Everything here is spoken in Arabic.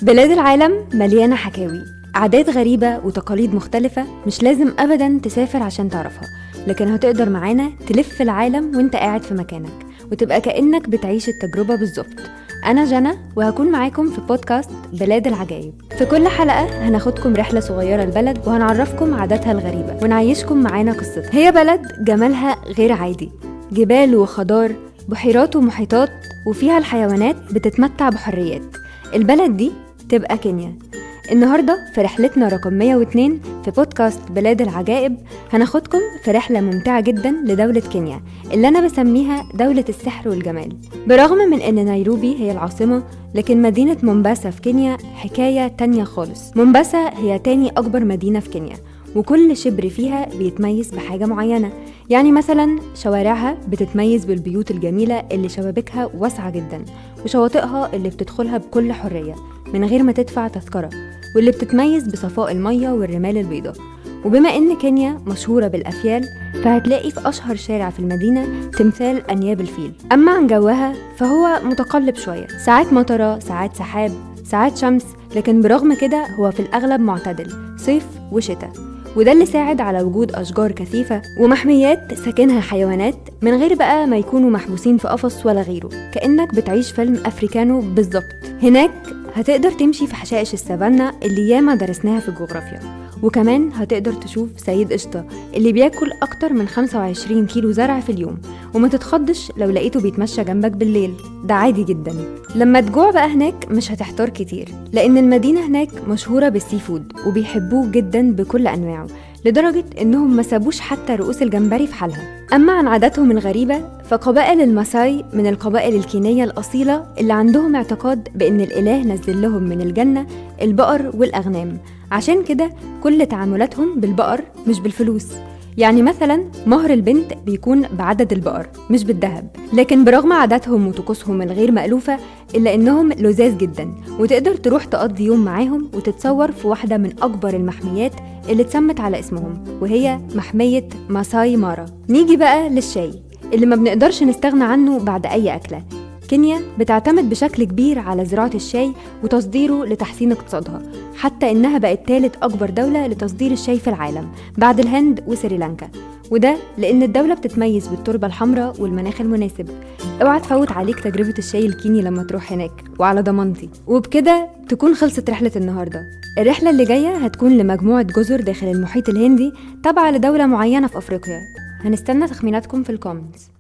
بلاد العالم مليانة حكاوي، عادات غريبة وتقاليد مختلفة. مش لازم أبداً تسافر عشان تعرفها، لكن هتقدر معانا تلف العالم وانت قاعد في مكانك وتبقى كأنك بتعيش التجربة بالظبط. أنا جنى وهكون معاكم في بودكاست بلاد العجائب. في كل حلقة هناخدكم رحلة صغيرة البلد وهنعرفكم عاداتها الغريبة ونعيشكم معانا قصتها. هي بلد جمالها غير عادي، جبال وخضار، بحيرات ومحيطات، وفيها الحيوانات بتتمتع بحريات. البلد دي تبقى كينيا. النهاردة في رحلتنا رقم 102 في بودكاست بلاد العجائب هناخدكم في رحلة ممتعة جدا لدولة كينيا اللي أنا بسميها دولة السحر والجمال. برغم من أن نيروبي هي العاصمة، لكن مدينة مومباسا في كينيا حكاية تانية خالص. مومباسا هي تاني أكبر مدينة في كينيا، وكل شبر فيها بيتميز بحاجة معينة. يعني مثلا شوارعها بتتميز بالبيوت الجميلة اللي شبابيكها واسعة جدا، وشواطئها اللي بتدخلها بكل حرية من غير ما تدفع تذكرة، واللي بتتميز بصفاء المية والرمال البيضاء. وبما ان كينيا مشهورة بالأفيال، فهتلاقي في أشهر شارع في المدينة تمثال أنياب الفيل. أما عن جوها فهو متقلب شوية، ساعات مطرة، ساعات سحاب، ساعات شمس، لكن برغم كده هو في الأغلب معتدل، صيف وشتاء. وده اللي ساعد على وجود أشجار كثيفة ومحميات ساكنها حيوانات من غير بقى ما يكونوا محبوسين في قفص ولا غيره، كأنك بتعيش فيلم أفريكانو بالظبط. هناك هتقدر تمشي في حشائش السافانا اللي ياما درسناها في الجغرافيا، وكمان هتقدر تشوف سيد قشطة اللي بياكل أكتر من 25 كيلو زرع في اليوم، وما تتخضش لو لقيته بيتمشى جنبك بالليل، ده عادي جدا. لما تجوع بقى هناك مش هتحتار كتير، لأن المدينة هناك مشهورة بالسي فود وبيحبوه جدا بكل أنواعه، لدرجة إنهم ما سابوش حتى رؤوس الجمبري في حالها. أما عن عاداتهم الغريبة، فقبائل الماساي من القبائل الكينية الأصيلة اللي عندهم اعتقاد بأن الإله نزل لهم من الجنة البقر والأغنام، عشان كده كل تعاملاتهم بالبقر مش بالفلوس. يعني مثلا مهر البنت بيكون بعدد البقر مش بالذهب. لكن برغم عاداتهم وطقوسهم الغير مألوفة، إلا إنهم لذاذ جدا، وتقدر تروح تقضي يوم معاهم وتتصور في واحدة من أكبر المحميات اللي اتسمت على اسمهم، وهي محمية ماساي مارا. نيجي بقى للشاي اللي ما بنقدرش نستغنى عنه بعد أي أكلة. كينيا بتعتمد بشكل كبير على زراعة الشاي وتصديره لتحسين اقتصادها، حتى إنها بقت ثالث أكبر دولة لتصدير الشاي في العالم بعد الهند وسريلانكا، وده لأن الدولة بتتميز بالتربة الحمراء والمناخ المناسب. اوعى تفوت عليك تجربة الشاي الكيني لما تروح هناك، وعلى ضمانتي. وبكده تكون خلصت رحلة النهاردة. الرحلة اللي جاية هتكون لمجموعة جزر داخل المحيط الهندي تابعة لدولة معينة في أفريقيا. هنستنى تخميناتكم في الكومنتس.